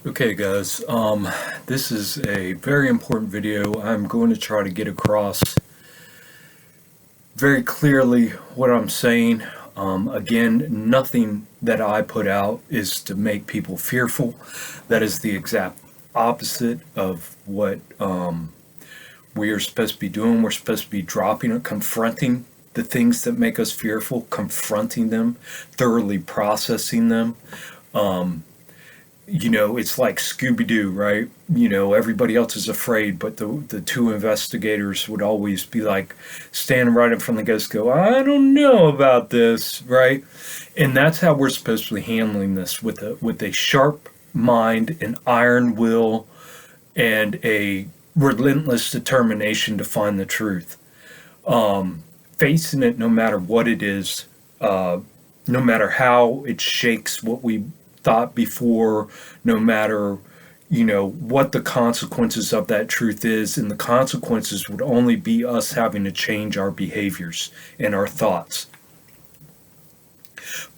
Okay guys, this is a very important video. I'm going to try to get across very clearly what I'm saying. Again, nothing that I put out is to make people fearful. That is the exact opposite of what we are supposed to be doing. We're supposed to be dropping it, confronting the things that make us fearful, confronting them, thoroughly processing them. It's like Scooby-Doo, right? Everybody else is afraid, but the two investigators would always be like standing right in front of the ghost, go, I don't know about this, right? And that's how we're supposed to be handling this, with a sharp mind, an iron will, and a relentless determination to find the truth. Facing it no matter what it is, no matter how it shakes what we thought before, no matter what the consequences of that truth is. And the consequences would only be us having to change our behaviors and our thoughts.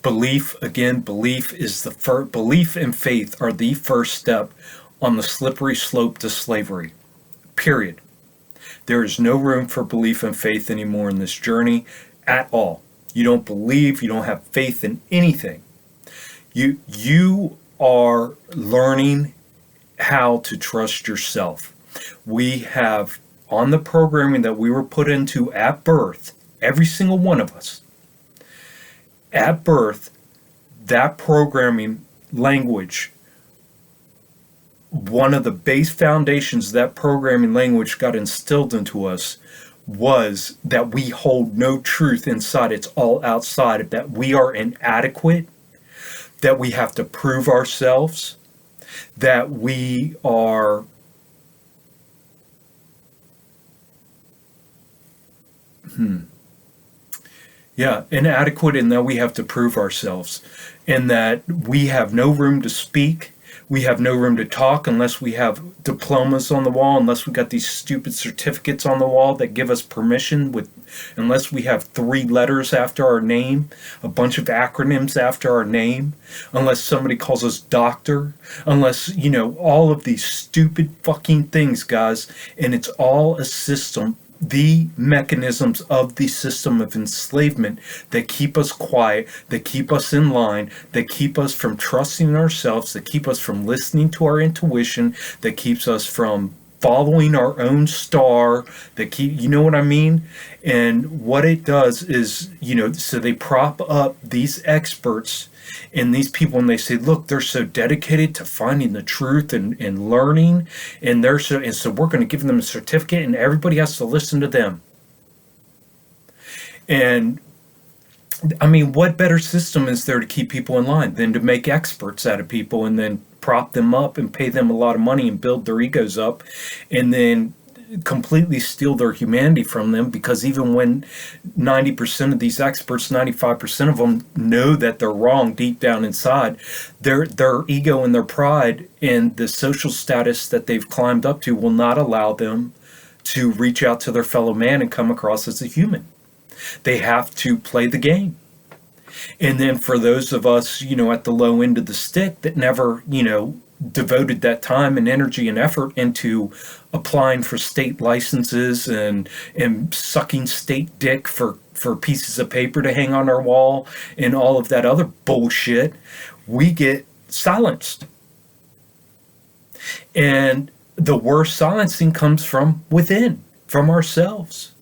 Belief, again, belief is the first. Belief and faith are the first step on the slippery slope to slavery, period. There is no room for belief and faith anymore in this journey at all. You don't believe, you don't have faith in anything. You are learning how to trust yourself. We have, on the programming that we were put into at birth, every single one of us, at birth, that programming language, one of the base foundations that programming language got instilled into us was that we hold no truth inside. It's all outside. That we are inadequate, that we have to prove ourselves, that we are inadequate, and that we have to prove ourselves, and that we have no room to speak. We have no room to talk unless we have diplomas on the wall, unless we got these stupid certificates on the wall that give us permission, unless we have 3 letters after our name, a bunch of acronyms after our name, unless somebody calls us doctor, unless, all of these stupid fucking things, guys. And it's all a system, the mechanisms of the system of enslavement that keep us quiet, that keep us in line, that keep us from trusting ourselves, that keep us from listening to our intuition, that keeps us from following our own star, you know what I mean? And what it does is, so they prop up these experts and these people, and they say, look, they're so dedicated to finding the truth and learning, and so we're going to give them a certificate, and everybody has to listen to them. And I mean, what better system is there to keep people in line than to make experts out of people and then prop them up and pay them a lot of money and build their egos up, and then completely steal their humanity from them? Because even when 90% of these experts, 95% of them know that they're wrong deep down inside, their ego and their pride and the social status that they've climbed up to will not allow them to reach out to their fellow man and come across as a human. They have to play the game. And then for those of us, at the low end of the stick that never, devoted that time and energy and effort into applying for state licenses and sucking state dick for pieces of paper to hang on our wall and all of that other bullshit, we get silenced. And the worst silencing comes from within, from ourselves,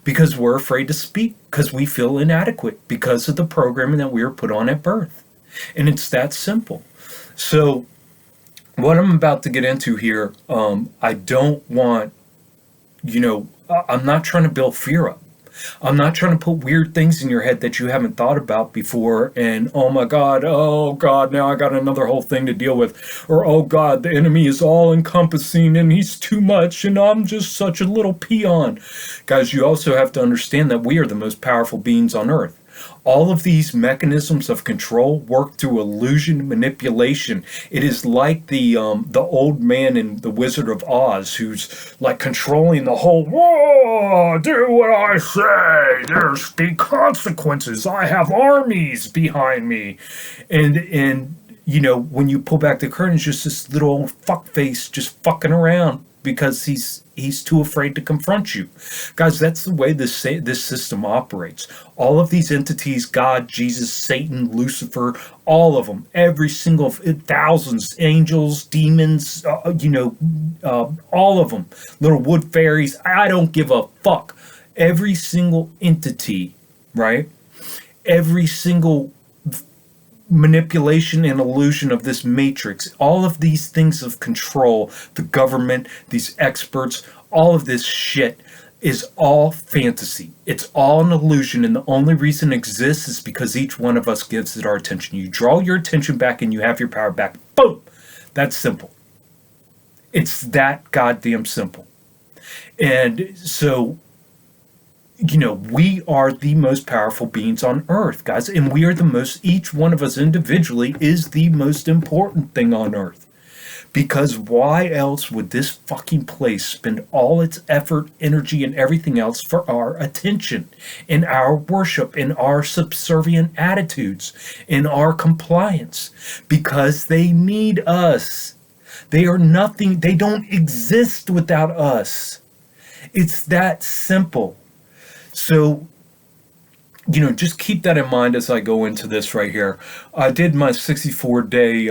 because we're afraid to speak, because we feel inadequate because of the programming that we were put on at birth. And it's that simple. So what I'm about to get into here, I don't want, I'm not trying to build fear up. I'm not trying to put weird things in your head that you haven't thought about before, and oh God, now I got another whole thing to deal with. Or, oh God, the enemy is all encompassing and he's too much and I'm just such a little peon. Guys, you also have to understand that we are the most powerful beings on earth. All of these mechanisms of control work through illusion manipulation. It is like the old man in The Wizard of Oz, who's like controlling the whole, whoa, do what I say, there's the consequences, I have armies behind me. And when you pull back the curtain, it's just this little old fuck face just fucking around because he's too afraid to confront you. Guys, that's the way this system operates. All of these entities, God, Jesus, Satan, Lucifer, all of them, every single thousands, angels, demons, all of them, little wood fairies, I don't give a fuck. Every single entity, right? Every single manipulation and illusion of this matrix, all of these things of control, the government, these experts, all of this shit is all fantasy. It's all an illusion, and the only reason it exists is because each one of us gives it our attention. You draw your attention back and you have your power back. Boom! That's simple. It's that goddamn simple. And so, we are the most powerful beings on earth, guys, and we are each one of us individually is the most important thing on earth. Because why else would this fucking place spend all its effort, energy, and everything else for our attention, in our worship, in our subservient attitudes, in our compliance? Because they need us. They are nothing, they don't exist without us. It's that simple. So, just keep that in mind as I go into this right here. I did my 64-day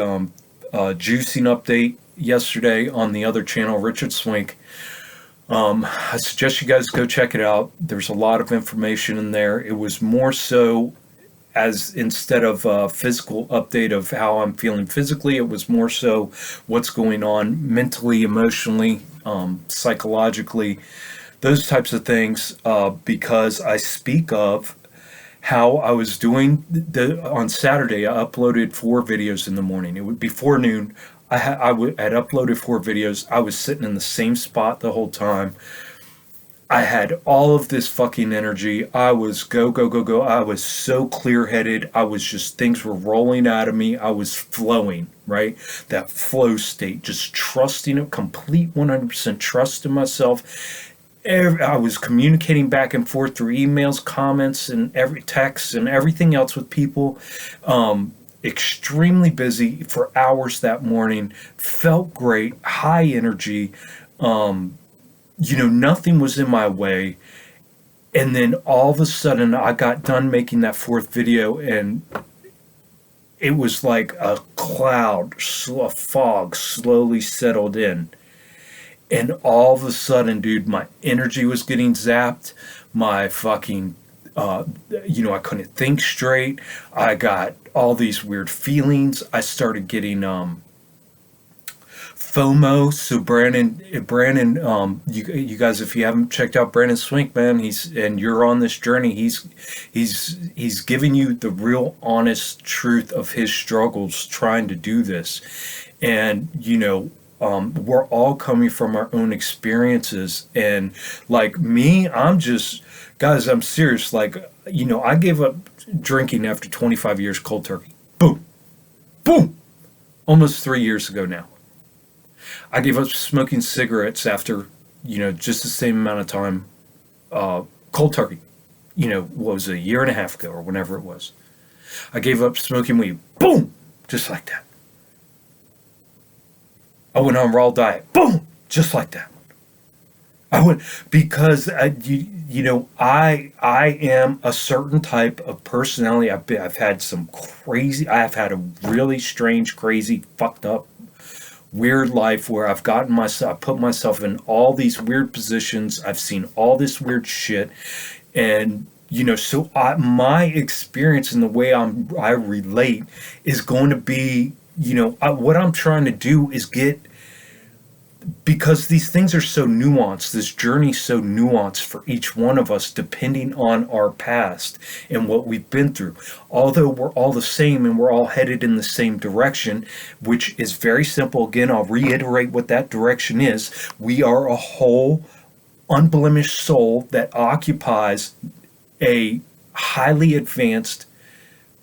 juicing update yesterday on the other channel, Richard Swink. I suggest you guys go check it out. There's a lot of information in there. It was more so as instead of a physical update of how I'm feeling physically, it was more so what's going on mentally, emotionally, psychologically, those types of things, because I speak of how I was doing on Saturday. I uploaded 4 videos in the morning. It would be before noon. I had uploaded 4 videos. I was sitting in the same spot the whole time. I had all of this fucking energy. I was go, go, go, go. I was so clear-headed. Things were rolling out of me. I was flowing, right? That flow state, just trusting it, complete 100% trust in myself. I was communicating back and forth through emails, comments, and every text and everything else with people. Extremely busy for hours that morning. Felt great, high energy. Nothing was in my way. And then all of a sudden, I got done making that 4th video, and it was like a cloud, a fog slowly settled in. And all of a sudden, dude, my energy was getting zapped. My fucking, I couldn't think straight. I got all these weird feelings. I started getting FOMO. So Brandon, you guys, if you haven't checked out Brandon Swink, man, and you're on this journey, he's giving you the real honest truth of his struggles trying to do this. And, we're all coming from our own experiences. And like me, I'm serious. Like, I gave up drinking after 25 years cold turkey. Boom. Boom. Almost 3 years ago now. I gave up smoking cigarettes after, just the same amount of time, cold turkey. What was it, a year and a half ago or whenever it was. I gave up smoking weed. Boom. Just like that. I went on raw diet. Boom! Just like that. Because I am a certain type of personality. I've had a really strange, crazy, fucked up, weird life where I put myself in all these weird positions. I've seen all this weird shit. And, so my experience and the way I relate is going to be, what I'm trying to do is because these things are so nuanced, this journey's so nuanced for each one of us, depending on our past and what we've been through. Although we're all the same and we're all headed in the same direction, which is very simple. Again, I'll reiterate what that direction is. We are a whole, unblemished soul that occupies a highly advanced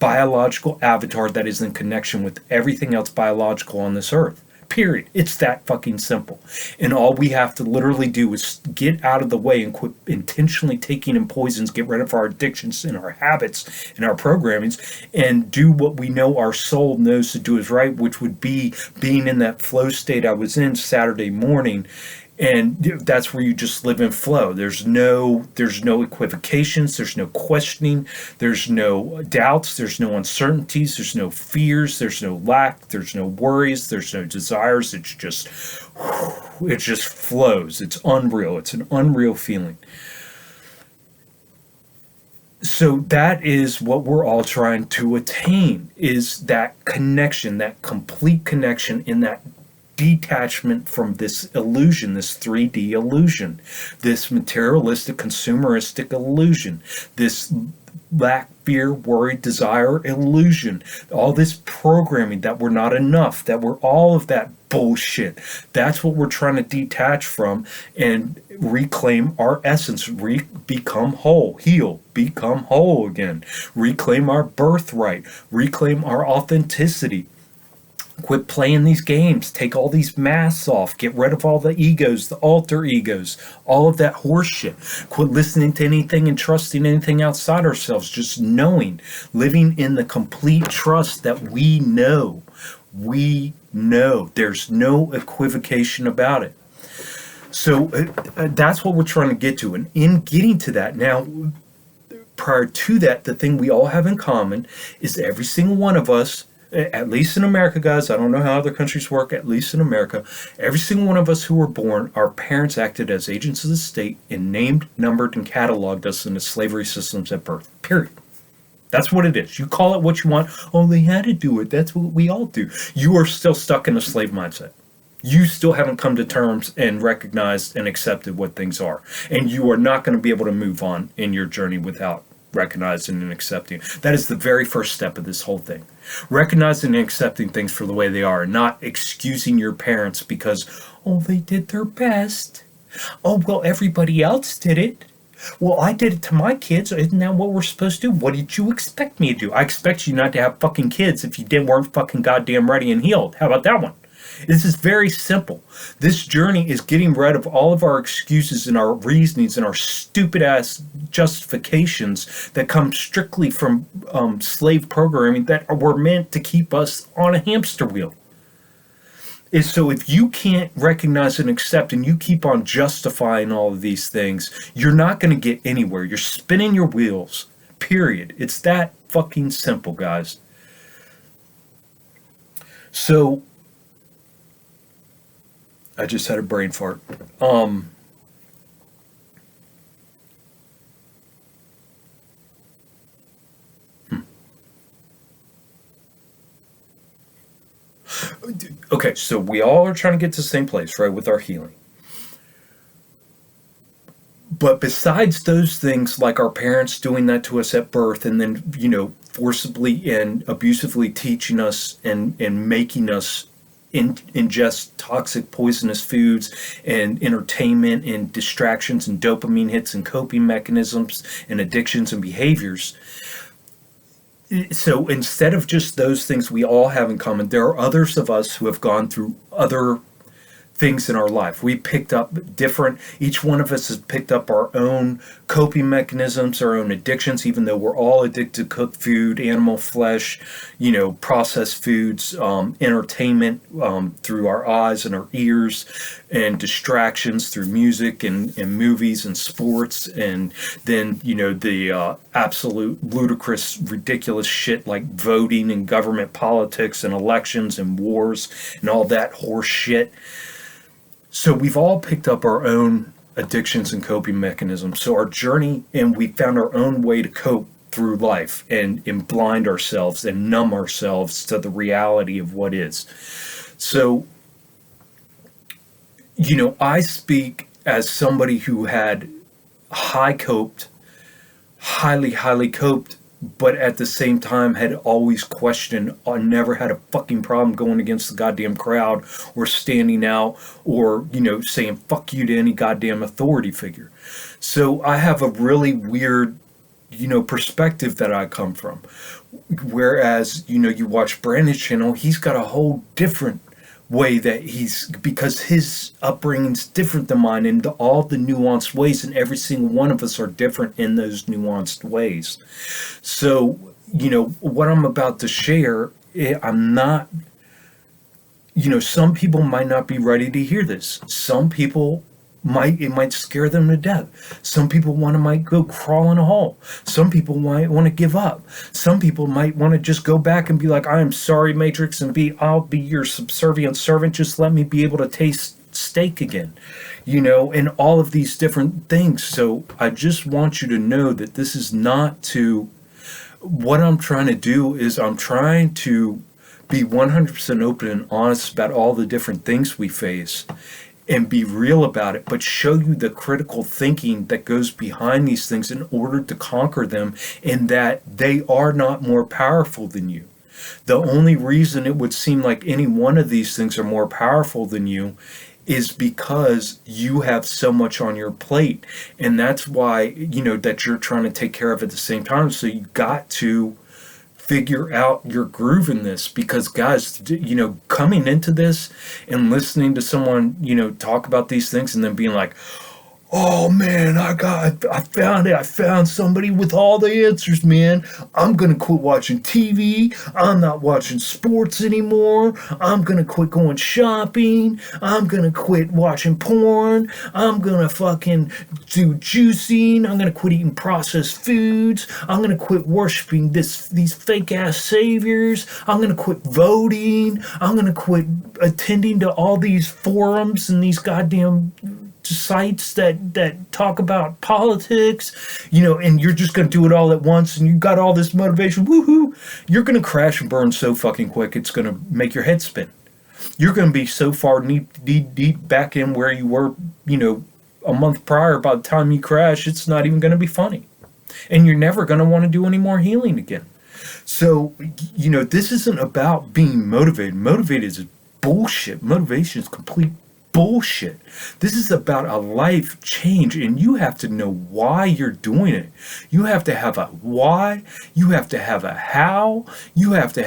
biological avatar that is in connection with everything else biological on this earth. Period. It's that fucking simple. And all we have to literally do is get out of the way and quit intentionally taking in poisons, get rid of our addictions and our habits and our programmings, and do what we know our soul knows to do is right, which would be being in that flow state I was in Saturday morning. And that's where you just live in flow. There's no equivocations, there's no questioning, there's no doubts, there's no uncertainties, there's no fears, there's no lack, there's no worries, there's no desires. It just flows. It's unreal. It's an unreal feeling. So that is what we're all trying to attain, is that connection, that complete connection, in that detachment from this illusion, this 3D illusion, this materialistic, consumeristic illusion, this lack, fear, worry, desire illusion, all this programming that we're not enough, that we're all of that bullshit. That's what we're trying to detach from and reclaim our essence, become whole, heal, become whole again, reclaim our birthright, reclaim our authenticity. Quit playing these games. Take all these masks off. Get rid of all the egos, the alter egos, all of that horseshit. Quit listening to anything and trusting anything outside ourselves. Just knowing, living in the complete trust that we know. We know. There's no equivocation about it. So that's what we're trying to get to. And in getting to that, now, prior to that, the thing we all have in common is every single one of us, at least in America, guys, I don't know how other countries work, at least in America, every single one of us who were born, our parents acted as agents of the state and named, numbered, and cataloged us in the slavery systems at birth. Period. That's what it is. You call it what you want. Oh, they had to do it. That's what we all do. You are still stuck in a slave mindset. You still haven't come to terms and recognized and accepted what things are. And you are not going to be able to move on in your journey without recognizing and accepting. That is the very first step of this whole thing. Recognizing and accepting things for the way they are, not excusing your parents because, oh, they did their best. Oh, well, everybody else did it. Well, I did it to my kids. Isn't that what we're supposed to do? What did you expect me to do? I expect you not to have fucking kids if you weren't fucking goddamn ready and healed. How about that one? This is very simple. This journey is getting rid of all of our excuses and our reasonings and our stupid ass justifications that come strictly from slave programming that were meant to keep us on a hamster wheel. So if you can't recognize and accept and you keep on justifying all of these things, you're not going to get anywhere. You're spinning your wheels, period. It's that fucking simple, guys. So I just had a brain fart. Okay, so we all are trying to get to the same place, right, with our healing. But besides those things, like our parents doing that to us at birth and then, forcibly and abusively teaching us and making us ingest toxic, poisonous foods and entertainment and distractions and dopamine hits and coping mechanisms and addictions and behaviors. So instead of just those things we all have in common, there are others of us who have gone through other things in our life. We picked up each one of us has picked up our own coping mechanisms, our own addictions, even though we're all addicted to cooked food, animal flesh, processed foods, entertainment through our eyes and our ears, and distractions through music and movies and sports, and then, the absolute ludicrous, ridiculous shit like voting and government politics and elections and wars and all that horse shit. So we've all picked up our own addictions and coping mechanisms. So our journey, and we found our own way to cope through life and blind ourselves and numb ourselves to the reality of what is. So, I speak as somebody who had highly coped, but at the same time had always questioned, or never had a fucking problem going against the goddamn crowd or standing out or, saying fuck you to any goddamn authority figure. So I have a really weird, perspective that I come from. Whereas, you watch Brandon's channel, he's got a whole different way that because his upbringing's different than mine in all the nuanced ways, and every single one of us are different in those nuanced ways. So, what I'm about to share, I'm not, some people might not be ready to hear this. Some people it might scare them to death. Some people might go crawl in a hole. Some people might want to give up. Some people might want to just go back and be like, I am sorry, Matrix, and I'll be your subservient servant. Just let me be able to taste steak again, and all of these different things. So I just want you to know that this is not what I'm trying to do is I'm trying to be 100% open and honest about all the different things we face and be real about it, but show you the critical thinking that goes behind these things in order to conquer them, and that they are not more powerful than you. The only reason it would seem like any one of these things are more powerful than you is because you have so much on your plate, and that's why, that you're trying to take care of at the same time. So you got to figure out your groove in this, because guys, coming into this and listening to someone, talk about these things and then being like, oh man, I found it. I found somebody with all the answers, man. I'm going to quit watching TV. I'm not watching sports anymore. I'm going to quit going shopping. I'm going to quit watching porn. I'm going to fucking do juicing. I'm going to quit eating processed foods. I'm going to quit worshiping these fake ass saviors. I'm going to quit voting. I'm going to quit attending to all these forums and these goddamn sites that talk about politics, and you're just going to do it all at once, and you got all this motivation, woohoo, you're going to crash and burn so fucking quick, it's going to make your head spin. You're going to be so far deep back in where you were, a month prior. By the time you crash, it's not even going to be funny. And you're never going to want to do any more healing again. So, this isn't about being motivated. Motivated is bullshit. Motivation is complete bullshit. This is about a life change, and you have to know why you're doing it. You have to have a why. You have to have a how. You have to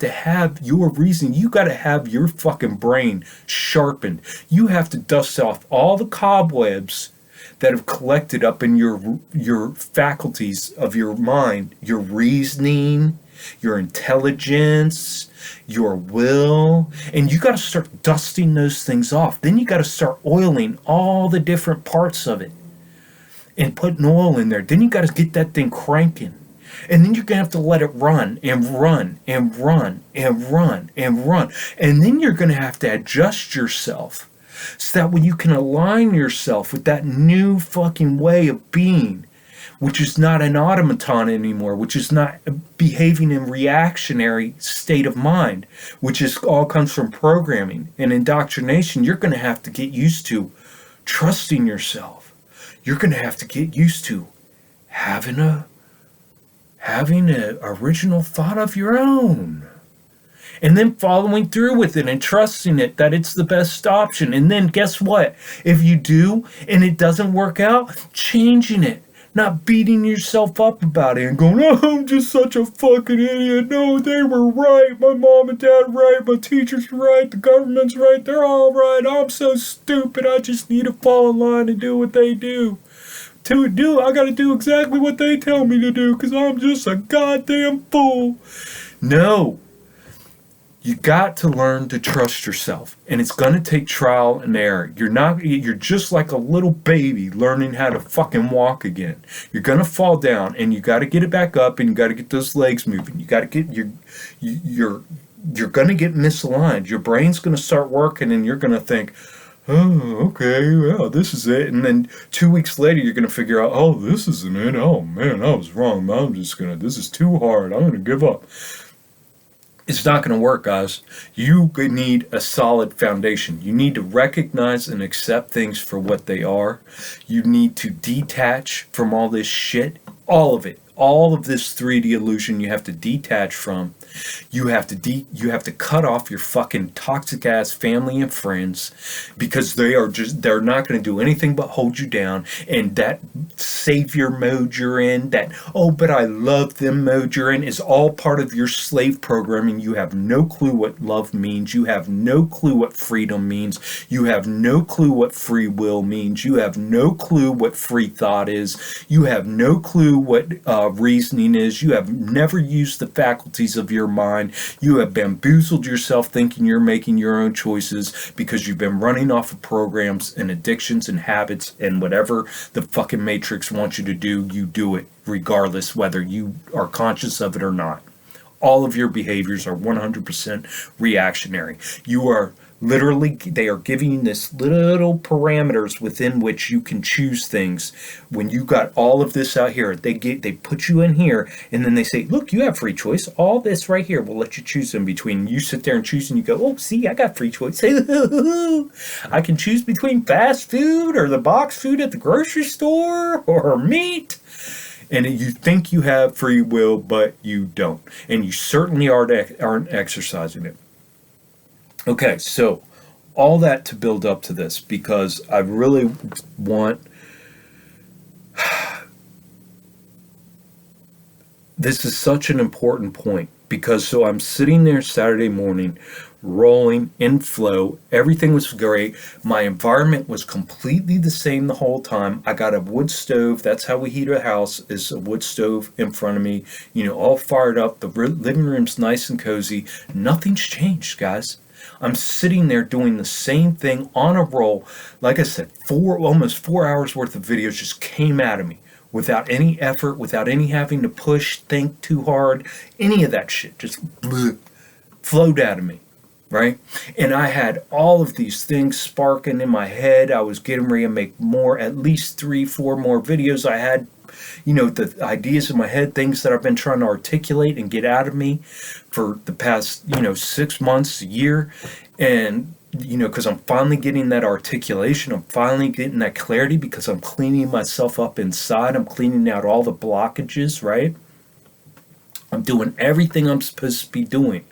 have your reason. You got to have your fucking brain sharpened. You have to dust off all the cobwebs that have collected up in your faculties of your mind, your reasoning, your intelligence, your will, and you got to start dusting those things off. Then you got to start oiling all the different parts of it and putting oil in there. Then you got to get that thing cranking, and then you're gonna have to let it run and run and run and run and run, and then you're gonna have to adjust yourself so that when you can align yourself with that new fucking way of being, which is not an automaton anymore, which is not behaving in reactionary state of mind, which is all comes from programming and indoctrination. You're going to have to get used to trusting yourself. You're going to have to get used to having a original thought of your own, and then following through with it and trusting it that it's the best option. And then guess what? If you do and it doesn't work out, changing it. Not beating yourself up about it and going, oh, I'm just such a fucking idiot. No, they were right. My mom and dad right. My teacher's right. The government's right. They're all right. I'm so stupid. I just need to fall in line and do what they do. I gotta do exactly what they tell me to do because I'm just a goddamn fool. No. You got to learn to trust yourself, and it's going to take trial and error. You're just like a little baby learning how to fucking walk again. You're going to fall down, and you got to get it back up, and you got to get those legs moving. You got to get you're going to get misaligned. Your brain's going to start working, and you're going to think, oh, okay, well, this is it. And then 2 weeks later, you're going to figure out, oh, this isn't it. Oh, man, I was wrong. This is too hard. I'm going to give up. It's not going to work, guys. You need a solid foundation. You need to recognize and accept things for what they are. You need to detach from all this shit, all of it, all of this 3D illusion you have to detach from. You have to cut off your fucking toxic ass family and friends, because they're not going to do anything but hold you down. And that savior mode you're in, that oh but I love them mode you're in, is all part of your slave programming. You have no clue what love means. You have no clue what freedom means. You have no clue what free will means. You have no clue what free thought is. You have no clue what reasoning is. You have never used the faculties of your mind. You have bamboozled yourself thinking you're making your own choices because you've been running off of programs and addictions and habits, and whatever the fucking matrix wants you to do, you do it regardless whether you are conscious of it or not. All of your behaviors are 100% reactionary. You are literally, they are giving you this little parameters within which you can choose things. When you got all of this out here, they put you in here, and then they say, look, you have free choice. All this right here, we'll let you choose in between. You sit there and choose, and you go, oh, see, I got free choice. I can choose between fast food or the box food at the grocery store or meat. And you think you have free will, but you don't. And you certainly aren't exercising it. Okay, so all that to build up to this, because I really want... This is such an important point, because so I'm sitting there Saturday morning, rolling in flow. Everything was great. My environment was completely the same the whole time. I got a wood stove. That's how we heat a house, is a wood stove in front of me, all fired up. The living room's nice and cozy. Nothing's changed, guys. I'm sitting there doing the same thing on a roll. Like I said, almost 4 hours worth of videos just came out of me without any effort, without any having to push, think too hard, any of that shit. Just flowed out of me, right? And I had all of these things sparking in my head. I was getting ready to make at least 3-4 more videos. I had the ideas in my head, things that I've been trying to articulate and get out of me for the past, 6 months, a year. And, because I'm finally getting that articulation, I'm finally getting that clarity, because I'm cleaning myself up inside. I'm cleaning out all the blockages, right? I'm doing everything I'm supposed to be doing.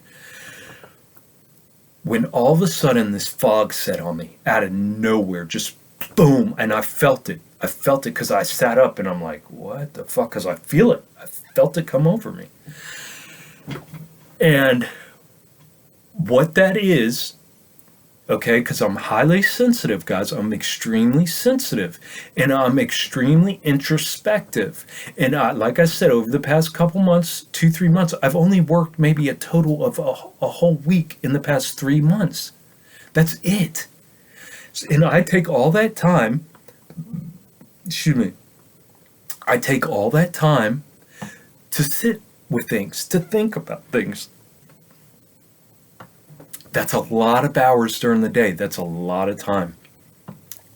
When all of a sudden this fog set on me out of nowhere, just boom, and I felt it. I felt it because I sat up and I'm like, what the fuck? Because I feel it. I felt it come over me. And what that is, okay, because I'm highly sensitive, guys. I'm extremely sensitive. And I'm extremely introspective. And like I said, over the past couple months, 2-3 months, I've only worked maybe a total of a whole week in the past 3 months. That's it. And I take all that time... I take all that time to sit with things, to think about things. That's a lot of hours during the day. That's a lot of time.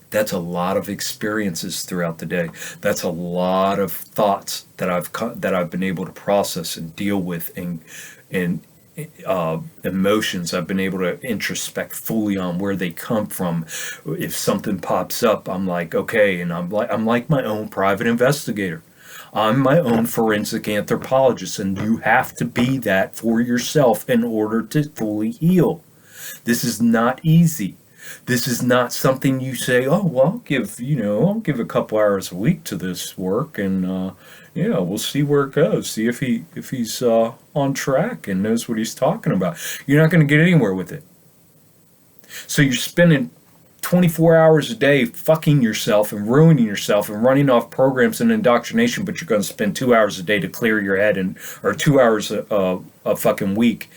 That's a lot of experiences throughout the day. That's a lot of thoughts that I've been able to process and deal with, and emotions I've been able to introspect fully on where they come from. If something pops up, I'm like, okay, and I'm like my own private investigator. I'm my own forensic anthropologist, and you have to be that for yourself in order to fully heal. This is not easy. This is not something you say, oh, well, I'll give a couple hours a week to this work, and we'll see where it goes. See if he's on track and knows what he's talking about. You're not going to get anywhere with it. So you're spending 24 hours a day fucking yourself and ruining yourself and running off programs and indoctrination, but you're going to spend 2 hours a day to clear your head, or 2 hours a fucking week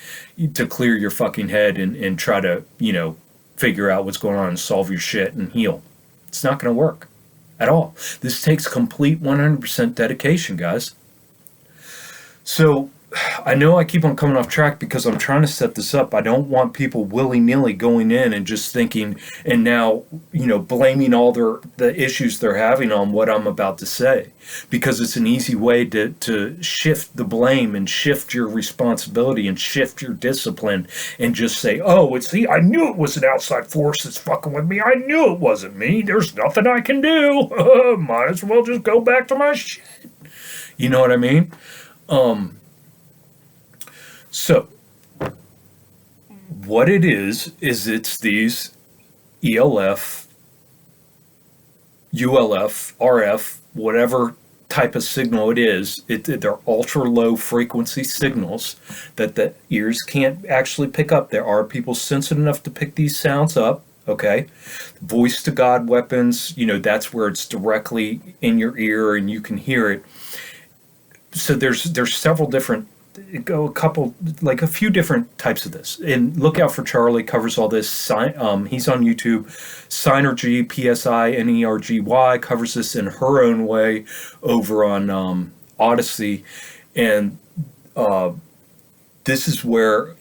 to clear your fucking head and try to, figure out what's going on and solve your shit and heal. It's not going to work at all. This takes complete 100% dedication, guys. So I know I keep on coming off track because I'm trying to set this up. I don't want people willy-nilly going in and just thinking, and now, blaming all the issues they're having on what I'm about to say, because it's an easy way to shift the blame and shift your responsibility and shift your discipline and just say, oh, I knew it was an outside force that's fucking with me. I knew it wasn't me. There's nothing I can do. Might as well just go back to my shit. You know what I mean? So what it is it's these ELF, ULF, RF, whatever type of signal it is, they're ultra low frequency signals that the ears can't actually pick up. There are people sensitive enough to pick these sounds up. Okay, voice to God weapons, that's where it's directly in your ear and you can hear it. So there's several different, go a couple, like a few different types of this. And Look Out for Charlie covers all this. He's on YouTube. Sinergy, Psinergy, covers this in her own way over on Odyssey. And this is where,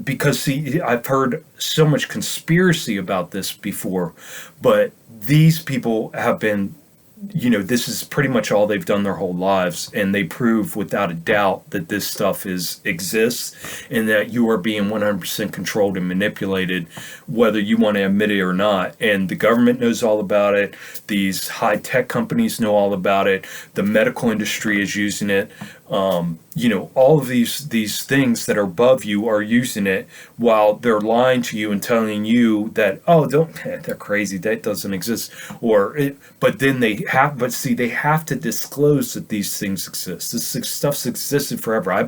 because see, I've heard so much conspiracy about this before, but these people have been, this is pretty much all they've done their whole lives, and they prove without a doubt that this stuff exists, and that you are being 100% controlled and manipulated, whether you want to admit it or not. And the government knows all about it. These high tech companies know all about it. The medical industry is using it. All of these things that are above you are using it, while they're lying to you and telling you that, oh, don't, they're crazy, that doesn't exist. But then they have to disclose that these things exist. This stuff's existed forever. I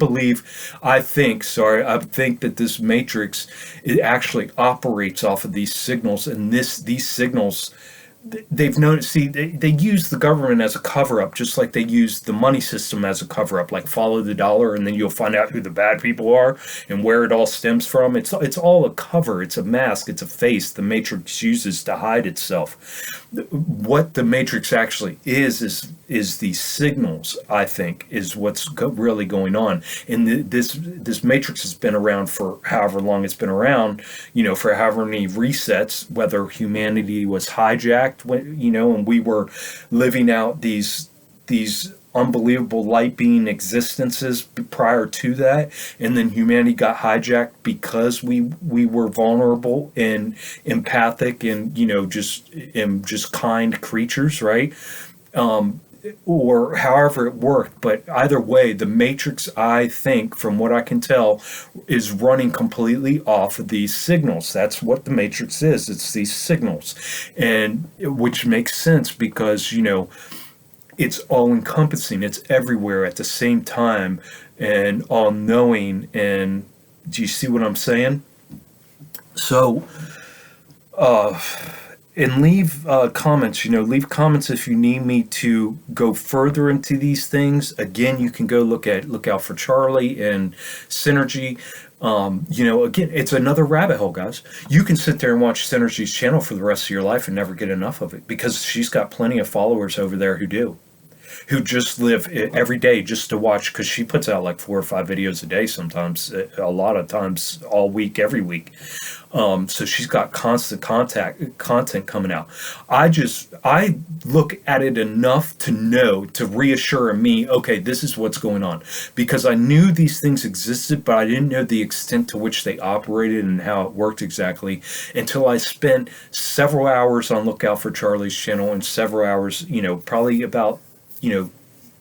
think that this matrix, it actually operates off of these signals, and these signals, they've known. See, they use the government as a cover up, just like they use the money system as a cover up. Like, follow the dollar, and then you'll find out who the bad people are and where it all stems from. It's all a cover. It's a mask. It's a face the Matrix uses to hide itself. What the Matrix actually is these signals. I think is what's really going on. And this Matrix has been around for however long it's been around. For however many resets, whether humanity was hijacked, and we were living out these unbelievable light being existences prior to that, and then humanity got hijacked because we were vulnerable and empathic and just kind creatures, right? Or however it worked. But either way, the Matrix, I think, from what I can tell, is running completely off of these signals. That's what the Matrix is. It's these signals, and which makes sense because it's all encompassing. It's everywhere at the same time, and all knowing. And do you see what I'm saying? So, and leave comments. Leave comments if you need me to go further into these things. Again, you can go Look Out for Charlie and Synergy. Again, it's another rabbit hole, guys. You can sit there and watch Synergy's channel for the rest of your life and never get enough of it, because she's got plenty of followers over there who just live every day just to watch, because she puts out like 4 or 5 videos a day, sometimes a lot of times all week, every week. So she's got constant content coming out. I look at it enough to reassure me, okay, this is what's going on, because I knew these things existed, but I didn't know the extent to which they operated and how it worked exactly, until I spent several hours on Look Out for Charlie's channel, and several hours, probably about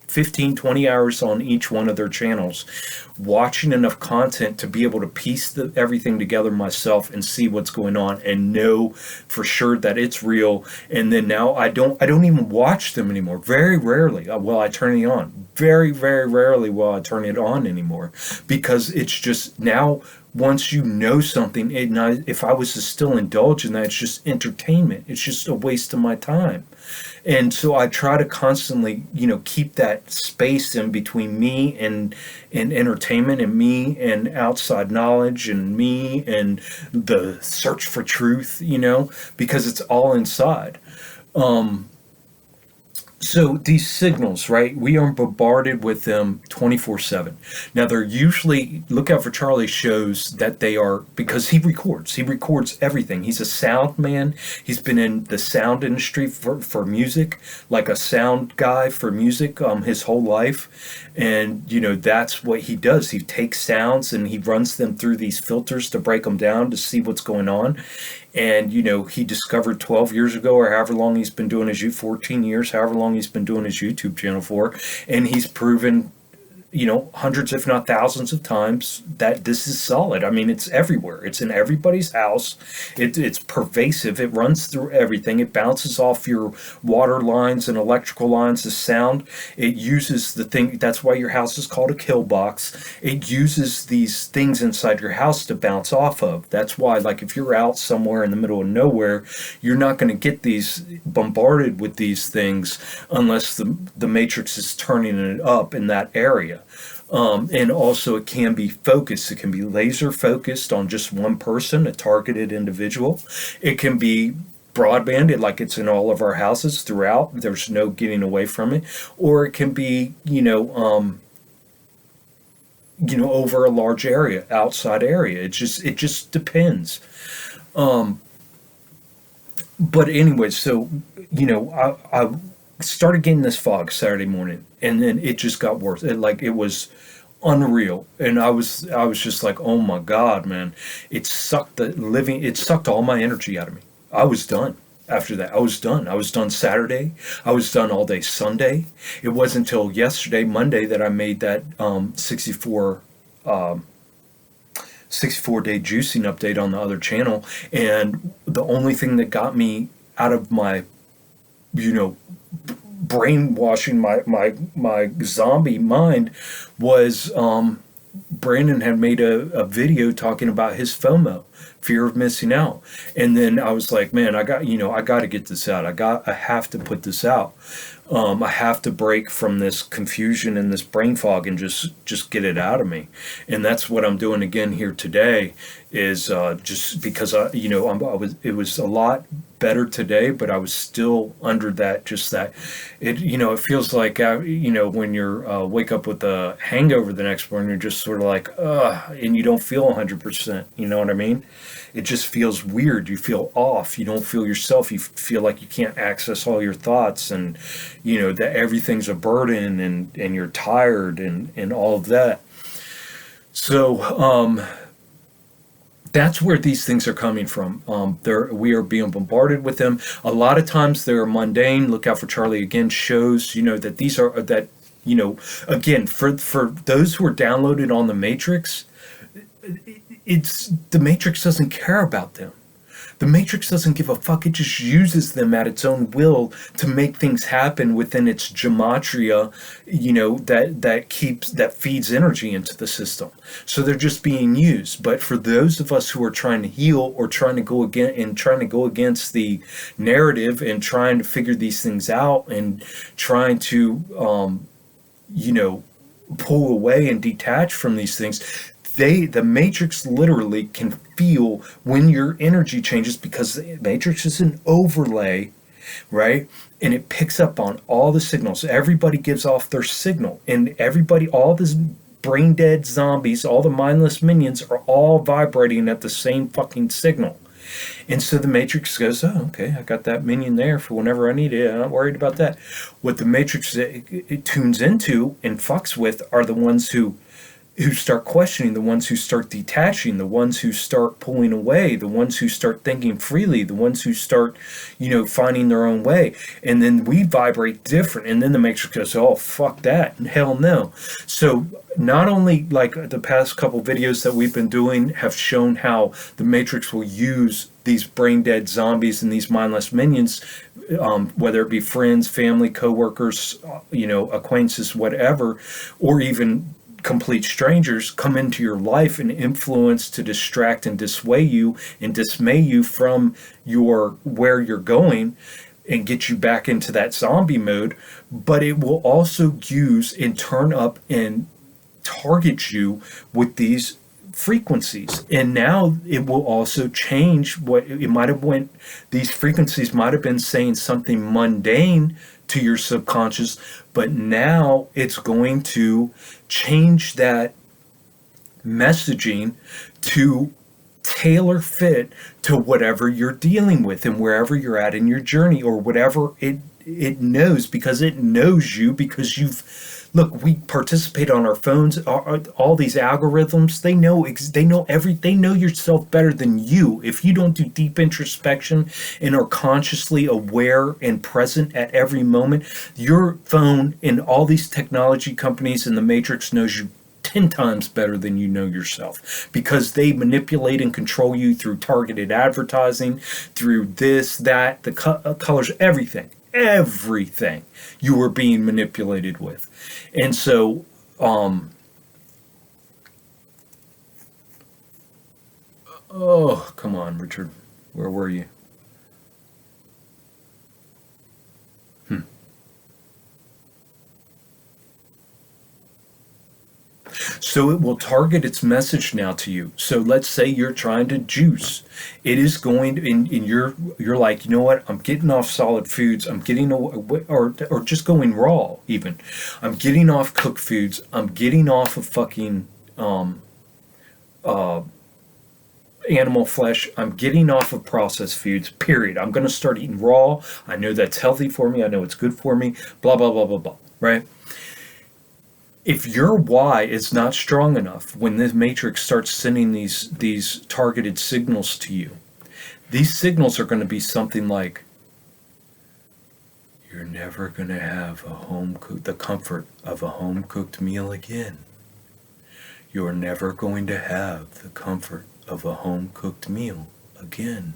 15, 20 hours on each one of their channels, watching enough content to be able to piece everything together myself and see what's going on and know for sure that it's real. And then now I don't even watch them anymore. Very rarely will I turn it on. Very, very rarely will I turn it on anymore, because it's just now, once you know something, if I was to still indulge in that, it's just entertainment. It's just a waste of my time. And so I try to constantly, keep that space in between me and entertainment, and me and outside knowledge, and me and the search for truth, because it's all inside. So these signals, right? We are bombarded with them 24/7. Now they're usually, Look Out for Charlie shows that they are, because he records everything. He's a sound man. He's been in the sound industry for music, like a sound guy for music, his whole life. And that's what he does. He takes sounds and he runs them through these filters to break them down to see what's going on. And he discovered 12 years ago, or however long he's been doing his 14 years, however long long he's been doing his YouTube channel for, and he's proven, hundreds, if not thousands of times that this is solid. I mean, it's everywhere. It's in everybody's house. It's pervasive. It runs through everything. It bounces off your water lines and electrical lines. The sound, it uses the thing. That's why your house is called a kill box. It uses these things inside your house to bounce off of. That's why, like, if you're out somewhere in the middle of nowhere, you're not going to get these bombarded with these things unless the matrix is turning it up in that area. And also it can be focused. It can be laser focused on just one person, a targeted individual. It can be broadband, like it's in all of our houses throughout. There's no getting away from it. Or it can be, over a large area, outside area. It just depends. But anyway, so, I started getting this fog Saturday morning, and then it just got worse. It was unreal, and I was just like, oh my God, man! It sucked all my energy out of me. I was done after that. I was done Saturday. I was done all day Sunday. It wasn't until yesterday, Monday, that I made that 64-day juicing update on the other channel, and the only thing that got me out of my, brainwashing my zombie mind was Brandon had made a video talking about his FOMO, fear of missing out. And then I was like, man, I got to get this out. I have to put this out. I have to break from this confusion and this brain fog and just get it out of me. And that's what I'm doing again here today, is just because it was a lot better today, but I was still under that, it feels like, when you're wake up with a hangover the next morning, you're just sort of like, and you don't feel 100%, you know what I mean? It just feels weird. You feel off. You don't feel yourself. You feel like you can't access all your thoughts, and that everything's a burden, and you're tired, and all of that. So that's where these things are coming from. We are being bombarded with them. A lot of times they're mundane. Look out for Charlie Again shows, that these are, that, again, for those who are downloaded on the Matrix, it's the Matrix doesn't care about them. The Matrix doesn't give a fuck. It just uses them at its own will to make things happen within its gematria, that feeds energy into the system. So they're just being used. But for those of us who are trying to heal, or trying to go against the narrative, and trying to figure these things out, and trying to pull away and detach from these things, the Matrix literally can feel when your energy changes, because the Matrix is an overlay, right? And it picks up on all the signals. Everybody gives off their signal, and all this brain dead zombies, all the mindless minions, are all vibrating at the same fucking signal. And so the Matrix goes, oh, okay, I got that minion there for whenever I need it. I'm not worried about that. What the Matrix it tunes into and fucks with are the ones who start questioning, the ones who start detaching, the ones who start pulling away, the ones who start thinking freely, the ones who start, finding their own way. And then we vibrate different. And then the Matrix goes, oh, fuck that. Hell no. So not only, like, the past couple videos that we've been doing have shown how the Matrix will use these brain dead zombies and these mindless minions, whether it be friends, family, coworkers, acquaintances, whatever, or even complete strangers, come into your life and influence to distract and dissuade you and dismay you from where you're going, and get you back into that zombie mode. But it will also use and turn up and target you with these frequencies. And now it will also change what it might have went. These frequencies might have been saying something mundane to your subconscious, but now it's going to change that messaging to tailor fit to whatever you're dealing with and wherever you're at in your journey, or whatever it knows, because it knows you, because you've Look, we participate on our phones. All these algorithms, they know yourself better than you. If you don't do deep introspection and are consciously aware and present at every moment, your phone and all these technology companies in the matrix knows you 10 times better than you know yourself, because they manipulate and control you through targeted advertising, through this, that, the colors, everything you were being manipulated with. And so, oh, come on, Richard, where were you? So it will target its message now to you. So let's say you're trying to juice. It is going to, in you're like, you know what? I'm getting off solid foods. I'm getting or just going raw even. I'm getting off cooked foods. I'm getting off of fucking uh, animal flesh. I'm getting off of processed foods. Period. I'm going to start eating raw. I know that's healthy for me. I know it's good for me. Blah blah blah blah blah. Right? If your why is not strong enough when this matrix starts sending these targeted signals to you, these signals are going to be something like, you're never going to have the comfort of a home cooked meal again. You're never going to have the comfort of a home cooked meal again.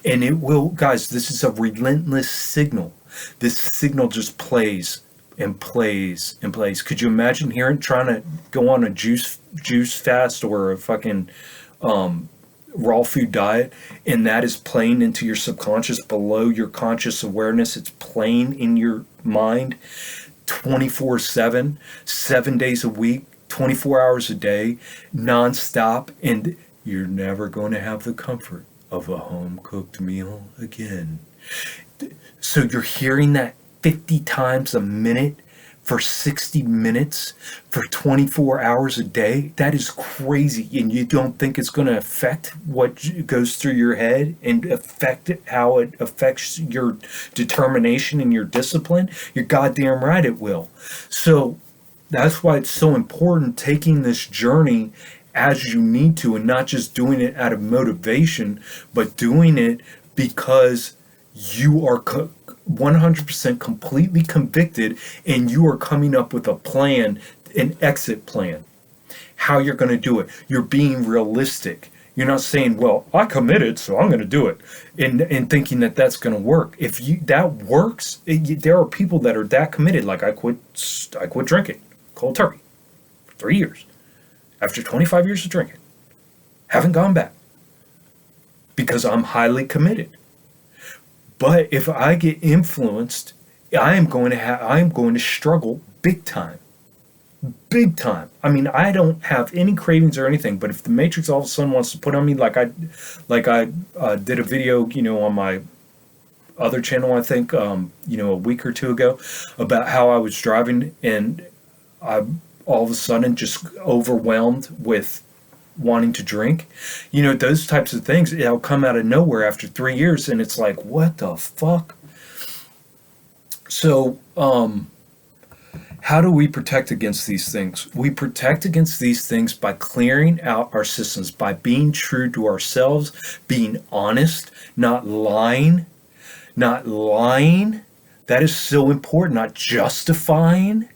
And it will, guys, this is a relentless signal. This signal just plays and plays and plays. Could you imagine trying to go on a juice fast or a fucking raw food diet, and that is playing into your subconscious below your conscious awareness? It's playing in your mind 24/7, 7 days a week, 24 hours a day, nonstop, and you're never going to have the comfort of a home cooked meal again. So you're hearing that 50 times a minute for 60 minutes for 24 hours a day. That is crazy. And you don't think it's going to affect what goes through your head and affect how it affects your determination and your discipline? You're goddamn right it will. So that's why it's so important taking this journey as you need to, and not just doing it out of motivation, but doing it because you are 100% completely convicted, and you are coming up with a plan, an exit plan, how you're going to do it. You're being realistic. You're not saying, well, I committed, so I'm going to do it, and thinking that that's going to work. If that works, there are people that are that committed. Like I quit drinking cold turkey for 3 years. After 25 years of drinking, haven't gone back because I'm highly committed. But if I get influenced, I am going to struggle big time. Big time. I mean, I don't have any cravings or anything, but if the Matrix all of a sudden wants to put on me, like I did a video, on my other channel, I think, a week or two ago, about how I was driving and I all of a sudden just overwhelmed with wanting to drink, those types of things, it'll come out of nowhere after 3 years, and it's like, what the fuck? So, how do we protect against these things? We protect against these things by clearing out our systems, by being true to ourselves, being honest, not lying. That is so important. Not justifying,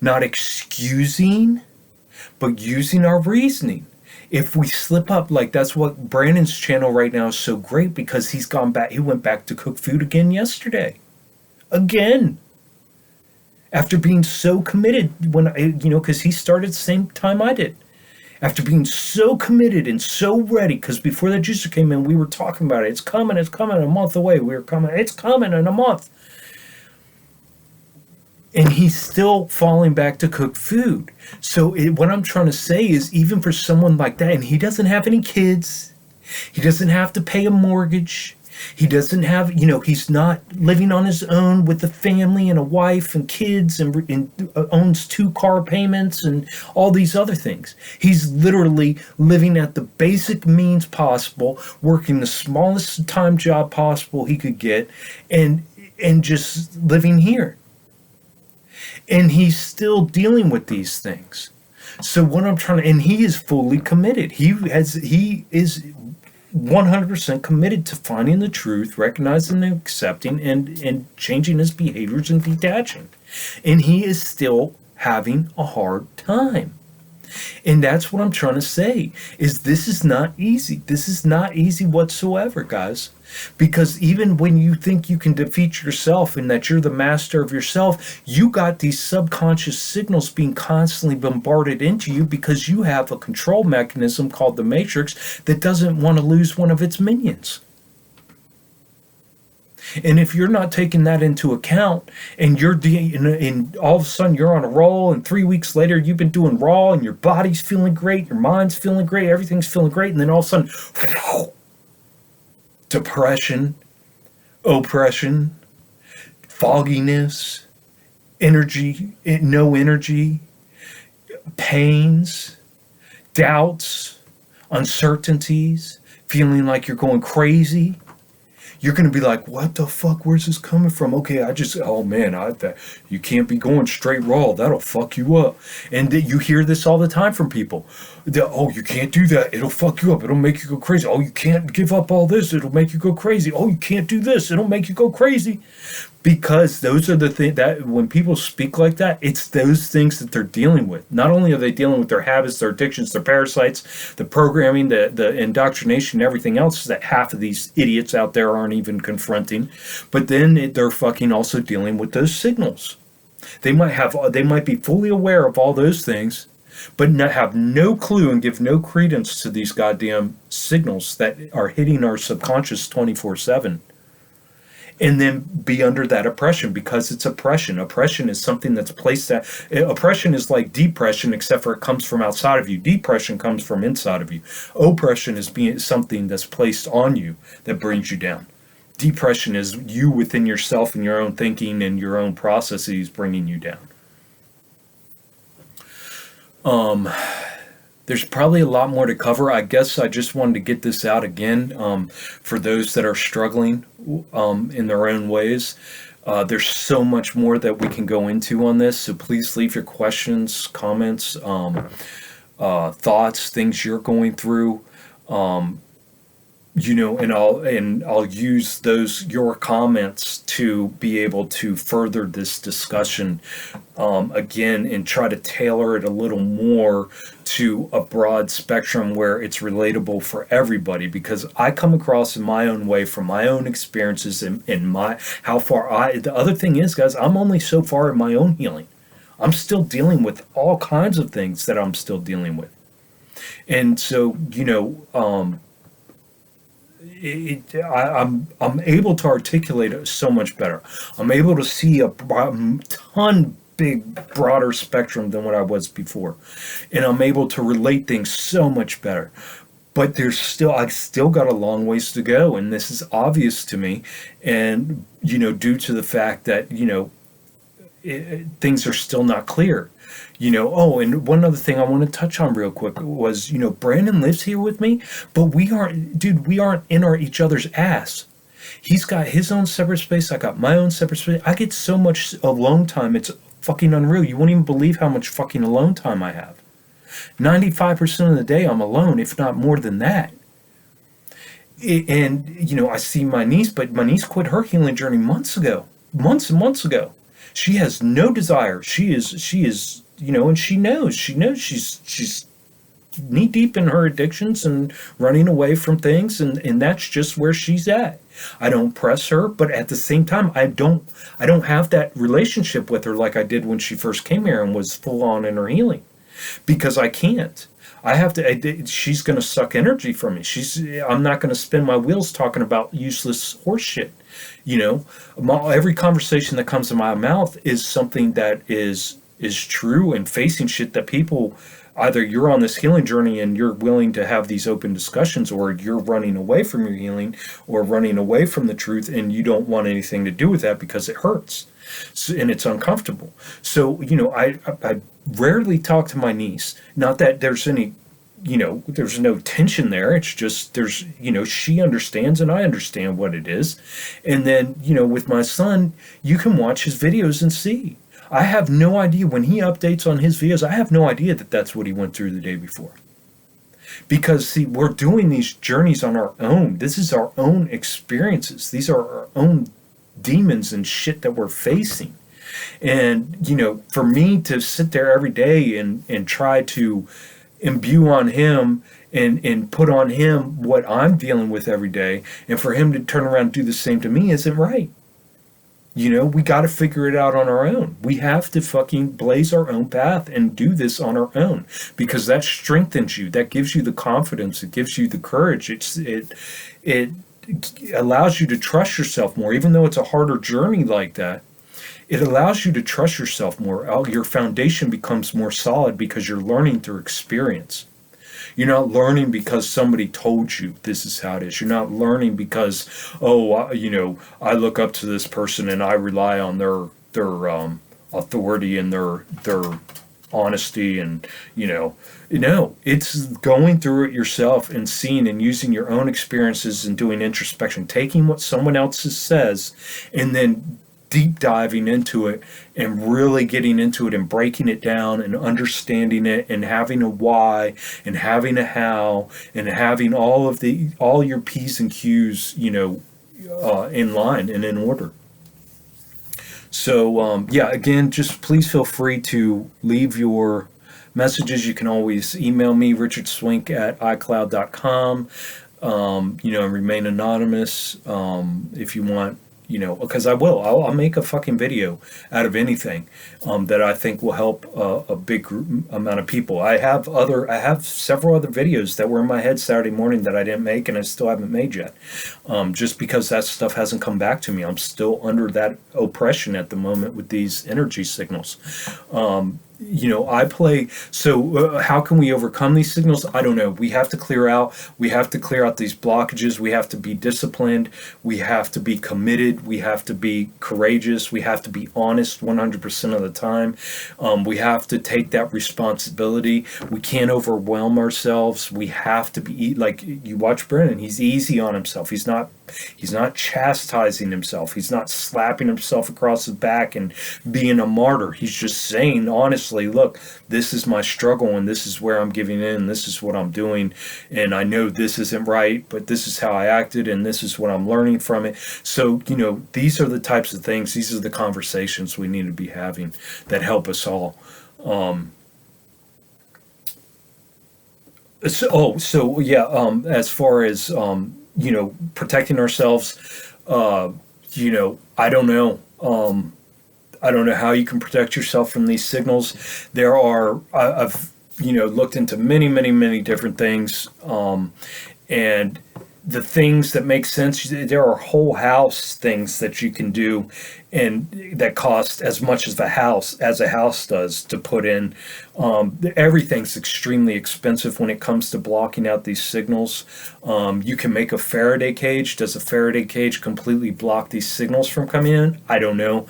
not excusing, but using our reasoning. If we slip up, like that's what Brandon's channel right now is so great, because he went back to cook food again yesterday. Again. After being so committed because he started the same time I did. After being so committed and so ready, because before the juicer came in, we were talking about it. It's coming a month away. It's coming in a month. And he's still falling back to cook food. So what I'm trying to say is, even for someone like that, and he doesn't have any kids, he doesn't have to pay a mortgage, he doesn't have, he's not living on his own with a family and a wife and kids, and owns 2 car payments and all these other things. He's literally living at the basic means possible, working the smallest time job possible he could get, and just living here. And he's still dealing with these things. So what I'm trying to, and he is fully committed. He is 100% committed to finding the truth, recognizing and accepting, and changing his behaviors and detaching. And he is still having a hard time. And that's what I'm trying to say is this is not easy. This is not easy whatsoever, guys. Because even when you think you can defeat yourself and that you're the master of yourself, you got these subconscious signals being constantly bombarded into you because you have a control mechanism called the Matrix that doesn't want to lose one of its minions. And if you're not taking that into account and and all of a sudden you're on a roll and 3 weeks later you've been doing raw and your body's feeling great, your mind's feeling great, everything's feeling great, and then all of a sudden, depression, oppression, fogginess, no energy, pains, doubts, uncertainties, feeling like you're going crazy. You're going to be like, what the fuck? Where's this coming from? Okay, oh man, you can't be going straight raw. That'll fuck you up. And you hear this all the time from people. Oh, you can't do that. It'll fuck you up. It'll make you go crazy. Oh, you can't give up all this. It'll make you go crazy. Oh, you can't do this. It'll make you go crazy. Because those are the things that when people speak like that, it's those things that they're dealing with. Not only are they dealing with their habits, their addictions, their parasites, the programming, the indoctrination, everything else that half of these idiots out there aren't even confronting, but then they're fucking also dealing with those signals. They might be fully aware of all those things, but have no clue and give no credence to these goddamn signals that are hitting our subconscious 24/7. And then be under that oppression because it's oppression. Oppression is something that's placed that oppression is like depression, except for it comes from outside of you. Depression comes from inside of you. Oppression is being something that's placed on you that brings you down. Depression is you within yourself and your own thinking and your own processes bringing you down. There's probably a lot more to cover. I guess I just wanted to get this out again for those that are struggling in their own ways. There's so much more that we can go into on this, so please leave your questions, comments, thoughts, things you're going through. And I'll use your comments to be able to further this discussion again and try to tailor it a little more to a broad spectrum where it's relatable for everybody, because I come across in my own way from my own experiences and the other thing is, guys, I'm only so far in my own healing. I'm still dealing with all kinds of things that I'm still dealing with. And so, I'm able to articulate it so much better. I'm able to see a broader spectrum than what I was before, and I'm able to relate things so much better. But I still got a long ways to go, and this is obvious to me, and due to the fact that things are still not clear. And one other thing I want to touch on real quick was, Brandon lives here with me, but we aren't in each other's ass. He's got his own separate space. I got my own separate space. I get so much alone time. It's fucking unreal. You won't even believe how much fucking alone time I have. 95% of the day I'm alone, if not more than that. And, I see my niece, but my niece quit her healing journey months and months ago. She has no desire. She is, and she knows she's knee deep in her addictions and running away from things. And that's just where she's at. I don't press her, but at the same time, I don't have that relationship with her like I did when she first came here and was full on in her healing, because I can't. I have to. She's going to suck energy from me. I'm not going to spin my wheels talking about useless horse shit. Every conversation that comes to my mouth is something that is true and facing shit that people. Either you're on this healing journey and you're willing to have these open discussions, or you're running away from your healing or running away from the truth, and you don't want anything to do with that because it hurts, and it's uncomfortable. So, I rarely talk to my niece. Not that there's any, there's no tension there. It's just she understands and I understand what it is. And then, with my son, you can watch his videos and see. I have no idea when he updates on his videos. I have no idea that that's what he went through the day before. Because, see, we're doing these journeys on our own. This is our own experiences. These are our own demons and shit that we're facing. And, for me to sit there every day and try to imbue on him and put on him what I'm dealing with every day, and for him to turn around and do the same to me isn't right. We got to figure it out on our own. We have to fucking blaze our own path and do this on our own, because that strengthens you. That gives you the confidence. It gives you the courage. It allows you to trust yourself more, even though it's a harder journey like that. It allows you to trust yourself more. Your foundation becomes more solid because you're learning through experience. You're not learning because somebody told you this is how it is. You're not learning because, I look up to this person and I rely on their authority and their honesty and, no, it's going through it yourself and seeing and using your own experiences and doing introspection, taking what someone else says and then deep diving into it and really getting into it and breaking it down and understanding it and having a why and having a how and having all your P's and Q's, in line and in order. So, again, just please feel free to leave your messages. You can always email me, richardswink@icloud.com, and remain anonymous if you want. Because I'll make a fucking video out of anything that I think will help a big amount of people. I have several other videos that were in my head Saturday morning that I didn't make and I still haven't made yet, just because that stuff hasn't come back to me. I'm still under that oppression at the moment with these energy signals. I play. So how can we overcome these signals? I don't know. We have to clear out these blockages. We have to be disciplined. We have to be committed. We have to be courageous. We have to be honest 100% of the time. We have to take that responsibility. We can't overwhelm ourselves. We have to be, like you watch Brennan, he's easy on himself. He's not chastising himself. He's not slapping himself across the back and being a martyr. He's just saying honestly, look, this is my struggle and this is where I'm giving in. This is what I'm doing. And I know this isn't right, but this is how I acted and this is what I'm learning from it. So, these are the types of things, these are the conversations we need to be having that help us all. As far as, protecting ourselves, I don't know. I don't know how you can protect yourself from these signals. I've looked into many, many, many different things. And the things that make sense, there are whole house things that you can do and that cost as much as a house does to put in. Everything's extremely expensive when it comes to blocking out these signals. You can make a Faraday cage. Does a Faraday cage completely block these signals from coming in? I don't know.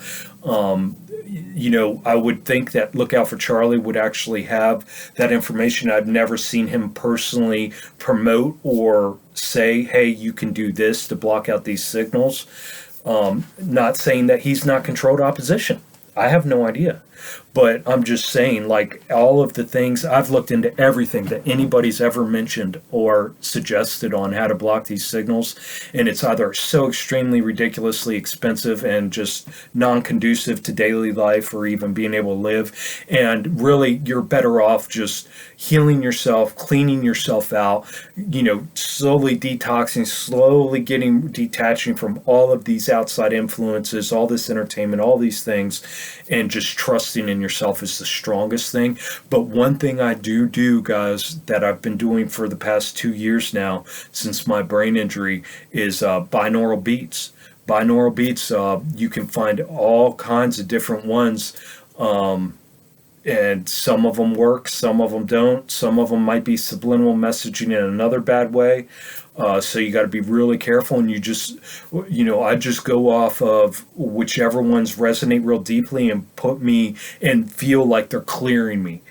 I would think that Lookout for Charlie would actually have that information. I've never seen him personally promote or say, hey, you can do this to block out these signals. Not saying that he's not controlled opposition. I have no idea. But I'm just saying, like, all of the things, I've looked into everything that anybody's ever mentioned or suggested on how to block these signals, and it's either so extremely ridiculously expensive and just non-conducive to daily life or even being able to live, and really you're better off just healing yourself, cleaning yourself out, slowly detoxing, slowly detaching from all of these outside influences, all this entertainment, all these things, and just trusting in yourself is the strongest thing. But one thing I do, guys, that I've been doing for the past 2 years now since my brain injury is binaural beats. Binaural beats, you can find all kinds of different ones. And some of them work, some of them don't. Some of them might be subliminal messaging in another bad way. So you got to be really careful, and I just go off of whichever ones resonate real deeply and put me and feel like they're clearing me,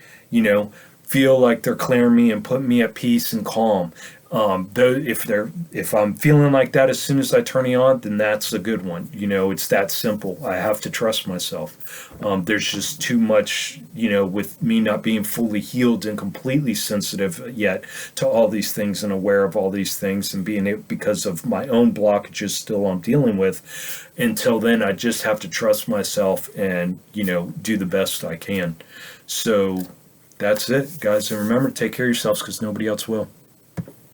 feel like they're clearing me and put me at peace and calm. If I'm feeling like that as soon as I turn it on, then that's a good one. It's that simple. I have to trust myself. There's just too much, with me not being fully healed and completely sensitive yet to all these things and aware of all these things, and being it because of my own blockages still I'm dealing with. Until then, I just have to trust myself and, do the best I can. So that's it, guys. And remember, take care of yourselves because nobody else will.